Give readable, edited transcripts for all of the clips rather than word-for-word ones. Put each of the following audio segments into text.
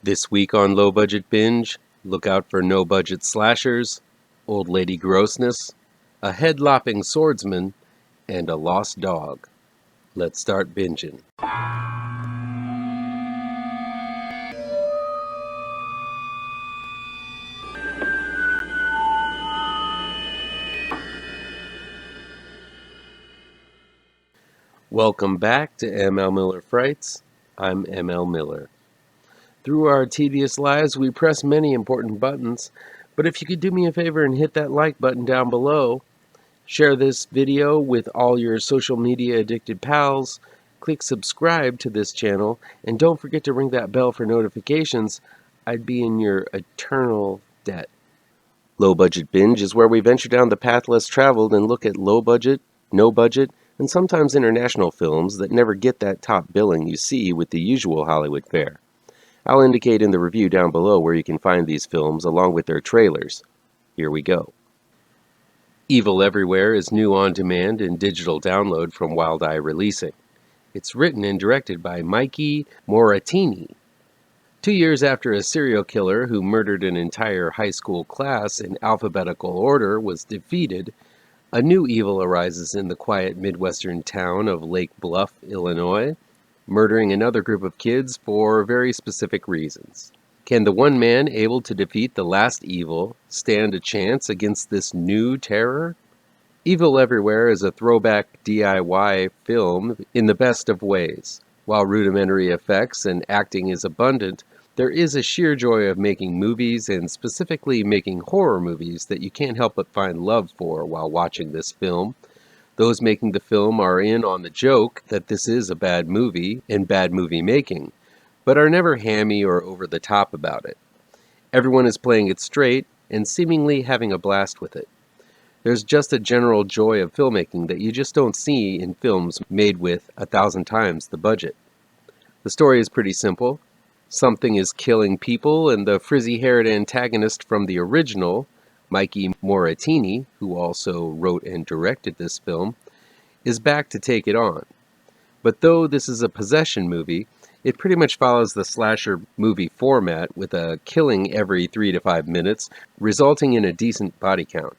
This week on Low Budget Binge, look out for no-budget slashers, old lady grossness, a head-lopping swordsman, and a lost dog. Let's start binging. Welcome back to ML Miller Frights. I'm ML Miller. Through our tedious lives, we press many important buttons, but if you could do me a favor and hit that like button down below, share this video with all your social media addicted pals, click subscribe to this channel, and don't forget to ring that bell for notifications. I'd be in your eternal debt. Low Budget Binge is where we venture down the path less traveled and look at low budget, no budget, and sometimes international films that never get that top billing you see with the usual Hollywood fare. I'll indicate in the review down below where you can find these films along with their trailers. Here we go. Evil Everywhere is new on demand and digital download from Wild Eye Releasing. It's written and directed by Mykee Morettini. 2 years after a serial killer who murdered an entire high school class in alphabetical order was defeated, a new evil arises in the quiet Midwestern town of Lake Bluff, Illinois, murdering another group of kids for very specific reasons. Can the one man able to defeat the last evil stand a chance against this new terror? Evil Everywhere is a throwback DIY film in the best of ways. While rudimentary effects and acting is abundant, there is a sheer joy of making movies, and specifically making horror movies, that you can't help but find love for while watching this film. Those making the film are in on the joke that this is a bad movie and bad movie making, but are never hammy or over the top about it. Everyone is playing it straight and seemingly having a blast with it. There's just a general joy of filmmaking that you just don't see in films made with 1,000 times the budget. The story is pretty simple. Something is killing people, and the frizzy-haired antagonist from the original, Mykee Morettini, who also wrote and directed this film, is back to take it on. But though this is a possession movie, it pretty much follows the slasher movie format with a killing every 3 to 5 minutes, resulting in a decent body count.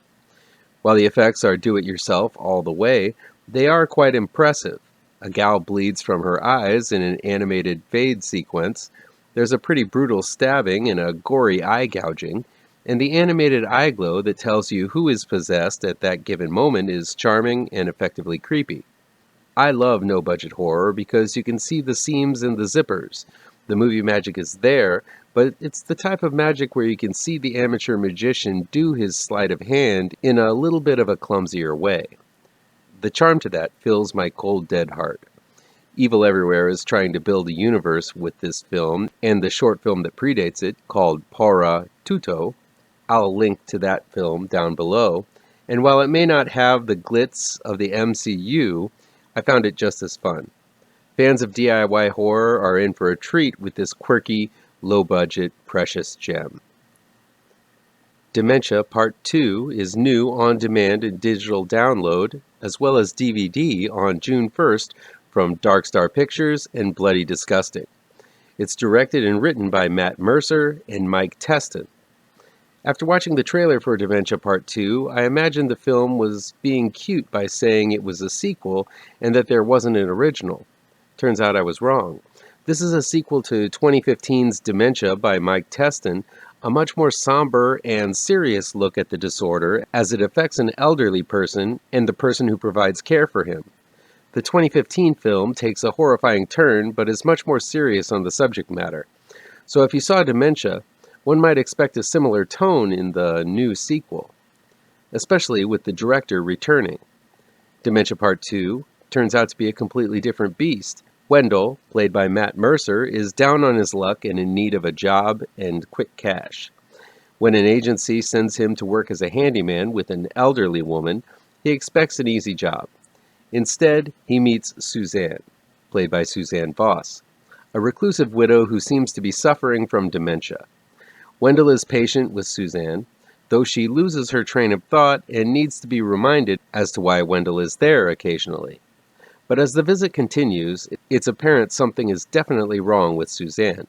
While the effects are do-it-yourself all the way, they are quite impressive. A gal bleeds from her eyes in an animated fade sequence, there's a pretty brutal stabbing and a gory eye gouging, and the animated eye glow that tells you who is possessed at that given moment is charming and effectively creepy. I love no-budget horror because you can see the seams in the zippers. The movie magic is there, but it's the type of magic where you can see the amateur magician do his sleight of hand in a little bit of a clumsier way. The charm to that fills my cold, dead heart. Evil Everywhere is trying to build a universe with this film and the short film that predates it, called PIROUETTE. I'll link to that film down below, and while it may not have the glitz of the MCU, I found it just as fun. Fans of DIY horror are in for a treat with this quirky, low-budget, precious gem. Dementia Part II is new on-demand and digital download, as well as DVD on June 1st from Dark Star Pictures and Bloody Disgusting. It's directed and written by Mercer and Testin. After watching the trailer for Dementia Part II, I imagined the film was being cute by saying it was a sequel and that there wasn't an original. Turns out I was wrong. This is a sequel to 2015's Dementia by Testin, a much more somber and serious look at the disorder as it affects an elderly person and the person who provides care for him. The 2015 film takes a horrifying turn, but is much more serious on the subject matter. So if you saw Dementia, one might expect a similar tone in the new sequel, especially with the director returning. Dementia Part II turns out to be a completely different beast. Wendell, played by Mercer, is down on his luck and in need of a job and quick cash. When an agency sends him to work as a handyman with an elderly woman, he expects an easy job. Instead, he meets Suzanne, played by Suzanne Voss, a reclusive widow who seems to be suffering from dementia. Wendell is patient with Suzanne, though she loses her train of thought and needs to be reminded as to why Wendell is there occasionally. But as the visit continues, it's apparent something is definitely wrong with Suzanne,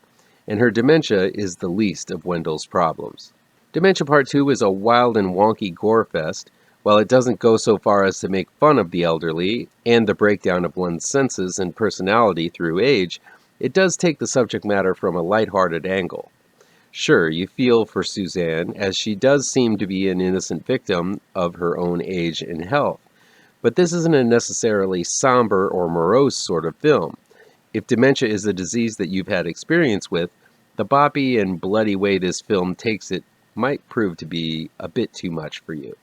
and her dementia is the least of Wendell's problems. Dementia Part II is a wild and wonky gore fest. While it doesn't go so far as to make fun of the elderly and the breakdown of one's senses and personality through age, it does take the subject matter from a lighthearted angle. Sure, you feel for Suzanne, as she does seem to be an innocent victim of her own age and health. But this isn't a necessarily somber or morose sort of film. If dementia is a disease that you've had experience with, the boppy and bloody way this film takes it might prove to be a bit too much for you.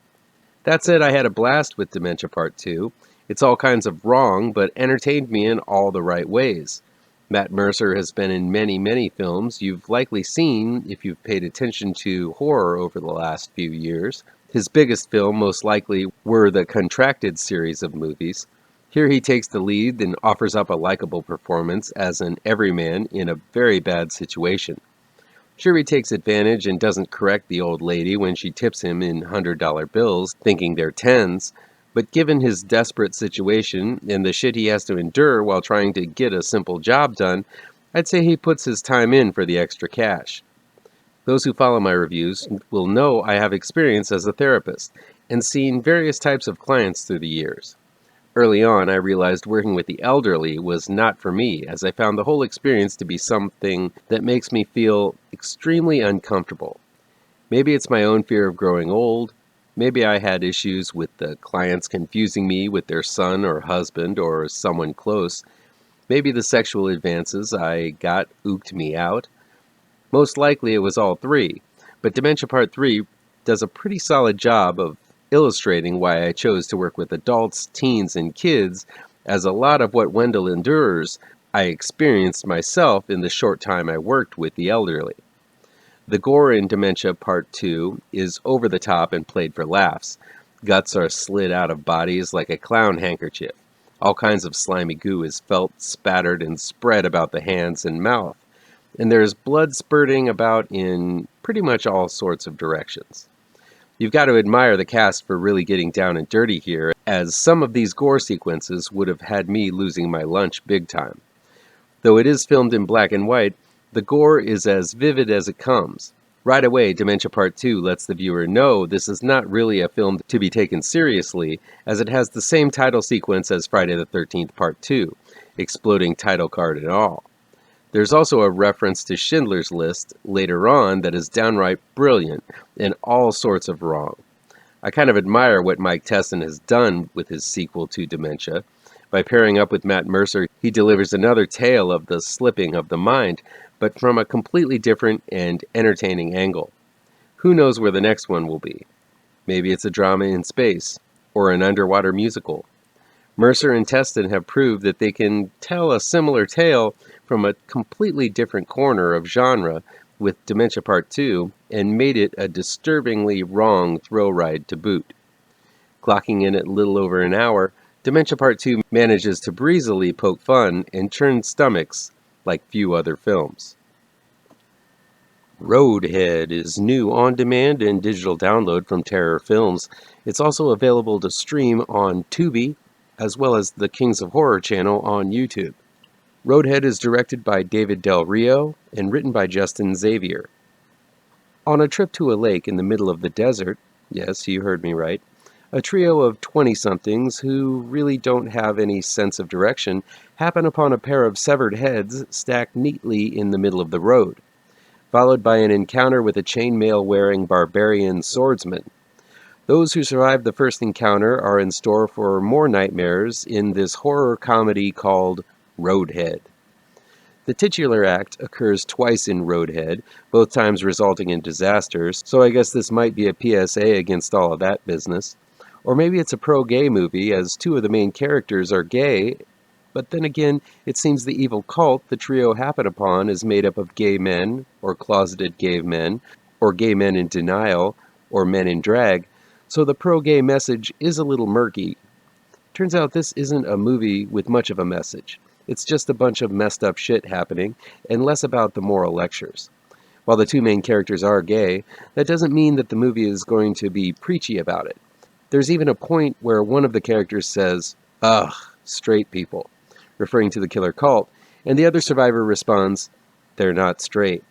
That said, I had a blast with Dementia Part II. It's all kinds of wrong, but entertained me in all the right ways. Matt Mercer has been in many, many films you've likely seen if you've paid attention to horror over the last few years. His biggest film, most likely, were the Contracted series of movies. Here he takes the lead and offers up a likable performance as an everyman in a very bad situation. Sure, he takes advantage and doesn't correct the old lady when she tips him in $100 bills, thinking they're tens, but given his desperate situation and the shit he has to endure while trying to get a simple job done, I'd say he puts his time in for the extra cash. Those who follow my reviews will know I have experience as a therapist and seen various types of clients through the years. Early on, I realized working with the elderly was not for me, as I found the whole experience to be something that makes me feel extremely uncomfortable. Maybe it's my own fear of growing old. Maybe I had issues with the clients confusing me with their son or husband or someone close. Maybe the sexual advances I got ooked me out. Most likely it was all three, but Dementia Part III does a pretty solid job of illustrating why I chose to work with adults, teens, and kids, as a lot of what Wendell endures I experienced myself in the short time I worked with the elderly. The gore in Dementia Part II is over the top and played for laughs. Guts are slid out of bodies like a clown handkerchief. All kinds of slimy goo is felt, spattered, and spread about the hands and mouth. And there's blood spurting about in pretty much all sorts of directions. You've got to admire the cast for really getting down and dirty here, as some of these gore sequences would have had me losing my lunch big time. Though it is filmed in black and white, the gore is as vivid as it comes. Right away, Dementia Part II lets the viewer know this is not really a film to be taken seriously, as it has the same title sequence as Friday the 13th Part 2, exploding title card and all. There's also a reference to Schindler's List later on that is downright brilliant and all sorts of wrong. I kind of admire what Mike Testin has done with his sequel to Dementia. By pairing up with Matt Mercer, he delivers another tale of the slipping of the mind, but from a completely different and entertaining angle. Who knows where the next one will be? Maybe it's a drama in space, or an underwater musical. Mercer and Testin have proved that they can tell a similar tale from a completely different corner of genre with Dementia Part II and made it a disturbingly wrong thrill ride to boot. Clocking in at little over an hour, Dementia Part II manages to breezily poke fun and churn stomachs like few other films. Roadhead is new on-demand and digital download from Terror Films. It's also available to stream on Tubi, as well as the Kings of Horror channel on YouTube. Roadhead is directed by David Del Rio and written by Justin Xavier. On a trip to a lake in the middle of the desert, yes, you heard me right, a trio of 20-somethings who really don't have any sense of direction happen upon a pair of severed heads stacked neatly in the middle of the road, followed by an encounter with a chainmail-wearing barbarian swordsman. Those who survive the first encounter are in store for more nightmares in this horror comedy called Roadhead. The titular act occurs twice in Roadhead, both times resulting in disasters, so I guess this might be a PSA against all of that business. Or maybe it's a pro-gay movie, as two of the main characters are gay, but then again, it seems the evil cult the trio happen upon is made up of gay men, or closeted gay men, or gay men in denial, or men in drag, so the pro-gay message is a little murky. Turns out this isn't a movie with much of a message. It's just a bunch of messed up shit happening, and less about the moral lectures. While the two main characters are gay, that doesn't mean that the movie is going to be preachy about it. There's even a point where one of the characters says, "Ugh, straight people," referring to the killer cult, and the other survivor responds, they're not straight.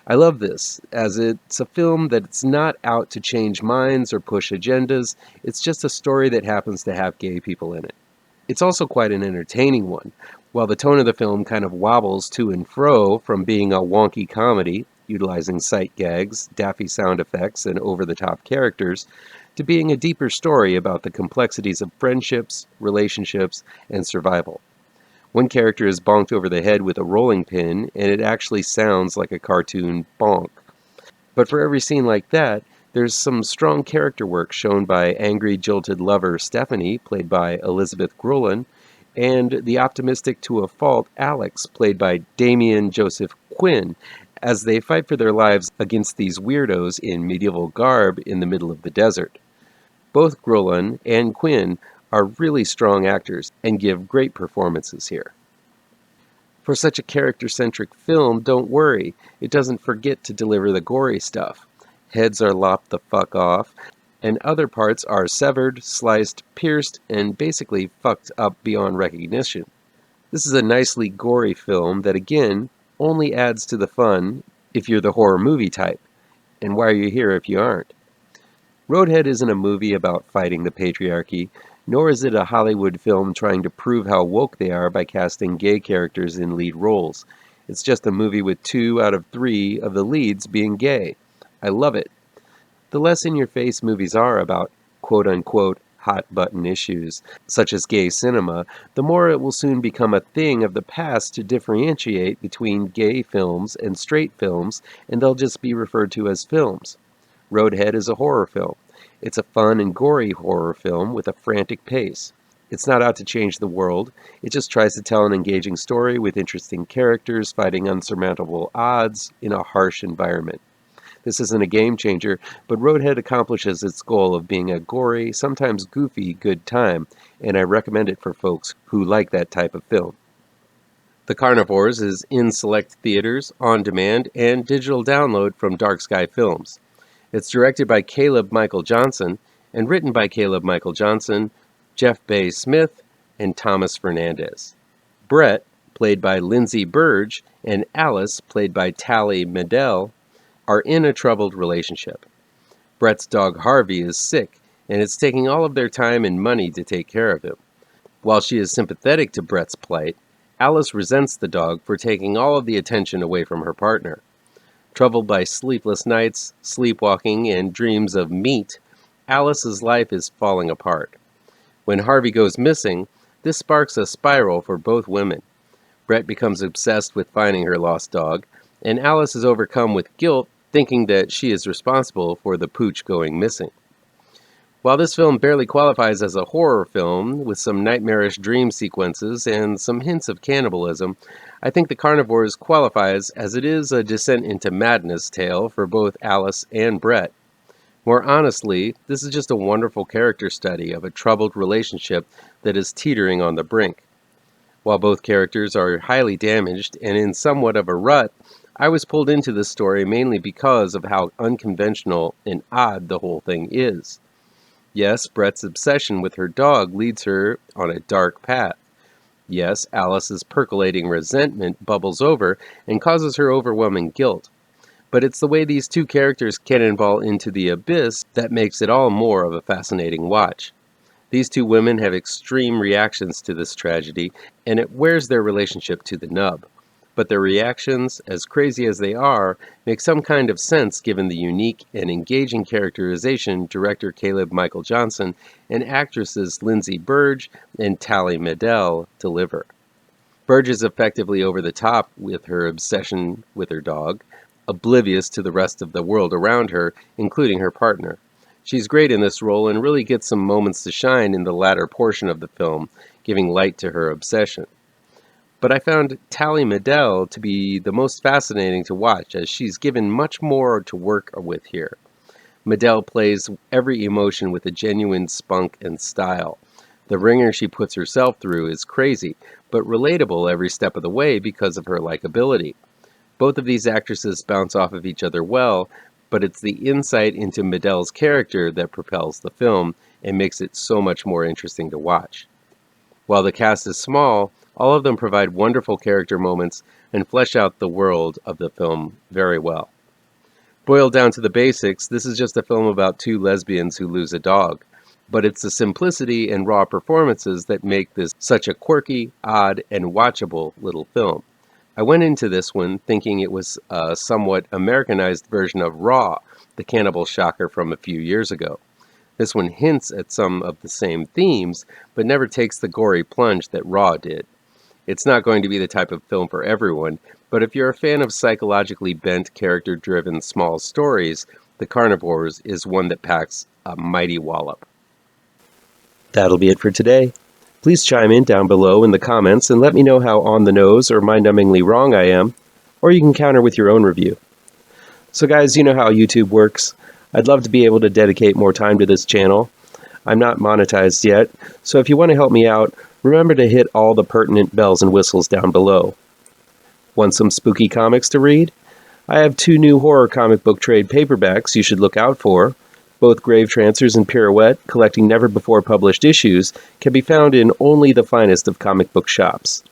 I love this, as it's a film that's not out to change minds or push agendas. It's just a story that happens to have gay people in it. It's also quite an entertaining one. While the tone of the film kind of wobbles to and fro from being a wonky comedy, utilizing sight gags, daffy sound effects, and over-the-top characters, to being a deeper story about the complexities of friendships, relationships, and survival. One character is bonked over the head with a rolling pin, and it actually sounds like a cartoon bonk. But for every scene like that, there's some strong character work shown by angry, jilted lover Stephanie, played by Elizabeth Grolin, and the optimistic to a fault Alex, played by Damien Joseph Quinn, as they fight for their lives against these weirdos in medieval garb in the middle of the desert. Both Grolin and Quinn are really strong actors and give great performances here. For such a character-centric film, don't worry, it doesn't forget to deliver the gory stuff. Heads are lopped the fuck off, and other parts are severed, sliced, pierced, and basically fucked up beyond recognition. This is a nicely gory film that, again, only adds to the fun if you're the horror movie type. And why are you here if you aren't? Roadhead isn't a movie about fighting the patriarchy, nor is it a Hollywood film trying to prove how woke they are by casting gay characters in lead roles. It's just a movie with 2 out of 3 of the leads being gay. I love it. The less in-your-face movies are about quote-unquote hot-button issues, such as gay cinema, the more it will soon become a thing of the past to differentiate between gay films and straight films, and they'll just be referred to as films. Roadhead is a horror film. It's a fun and gory horror film with a frantic pace. It's not out to change the world. It just tries to tell an engaging story with interesting characters fighting unsurmountable odds in a harsh environment. This isn't a game changer, but Roadhead accomplishes its goal of being a gory, sometimes goofy, good time, and I recommend it for folks who like that type of film. The Carnivores is in select theaters, on demand, and digital download from Dark Sky Films. It's directed by Caleb Michael Johnson and written by Caleb Michael Johnson, Jeff Bay Smith, and Thomas Fernandes. Brett, played by Lindsay Burge, and Alice, played by Tally Medell, are in a troubled relationship. Brett's dog Harvey is sick, and it's taking all of their time and money to take care of him. While she is sympathetic to Brett's plight, Alice resents the dog for taking all of the attention away from her partner. Troubled by sleepless nights, sleepwalking, and dreams of meat, Alice's life is falling apart. When Harvey goes missing, this sparks a spiral for both women. Brett becomes obsessed with finding her lost dog, and Alice is overcome with guilt, thinking that she is responsible for the pooch going missing. While this film barely qualifies as a horror film, with some nightmarish dream sequences and some hints of cannibalism, I think The Carnivores qualifies as it is a descent into madness tale for both Alice and Brett. More honestly, this is just a wonderful character study of a troubled relationship that is teetering on the brink. While both characters are highly damaged and in somewhat of a rut, I was pulled into this story mainly because of how unconventional and odd the whole thing is. Yes, Brett's obsession with her dog leads her on a dark path. Yes, Alice's percolating resentment bubbles over and causes her overwhelming guilt. But it's the way these two characters cannonball into the abyss that makes it all more of a fascinating watch. These two women have extreme reactions to this tragedy, and it wears their relationship to the nub. But their reactions, as crazy as they are, make some kind of sense given the unique and engaging characterization director Caleb Michael Johnson and actresses Lindsay Burge and Tally Medell deliver. Burge is effectively over the top with her obsession with her dog, oblivious to the rest of the world around her, including her partner. She's great in this role and really gets some moments to shine in the latter portion of the film, giving light to her obsession. But I found Tally Medell to be the most fascinating to watch, as she's given much more to work with here. Medell plays every emotion with a genuine spunk and style. The ringer she puts herself through is crazy, but relatable every step of the way because of her likability. Both of these actresses bounce off of each other well, but it's the insight into Medell's character that propels the film and makes it so much more interesting to watch. While the cast is small, All of them provide wonderful character moments and flesh out the world of the film very well. Boiled down to the basics, this is just a film about two lesbians who lose a dog. But it's the simplicity and raw performances that make this such a quirky, odd, and watchable little film. I went into this one thinking it was a somewhat Americanized version of Raw, the cannibal shocker from a few years ago. This one hints at some of the same themes, but never takes the gory plunge that Raw did. It's not going to be the type of film for everyone, but if you're a fan of psychologically bent, character-driven small stories, The Carnivores is one that packs a mighty wallop. That'll be it for today. Please chime in down below in the comments and let me know how on the nose or mind-numbingly wrong I am, or you can counter with your own review. So guys, you know how YouTube works. I'd love to be able to dedicate more time to this channel. I'm not monetized yet, so if you want to help me out, remember to hit all the pertinent bells and whistles down below. Want some spooky comics to read? I have 2 new horror comic book trade paperbacks you should look out for. Both Gravetrancers and Pirouette, collecting never-before-published issues, can be found in only the finest of comic book shops.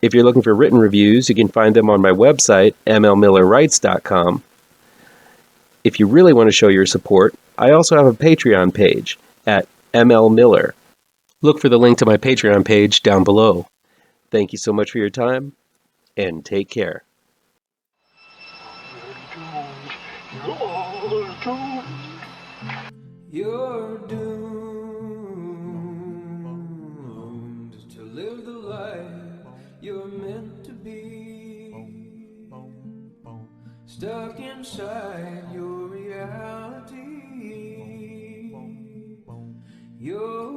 If you're looking for written reviews, you can find them on my website, mlmillerwrites.com. If you really want to show your support, I also have a Patreon page at mlmiller. Look for the link to my Patreon page down below. Thank you so much for your time, and take care. You're doomed to live the life you're meant to be, stuck inside your reality. You're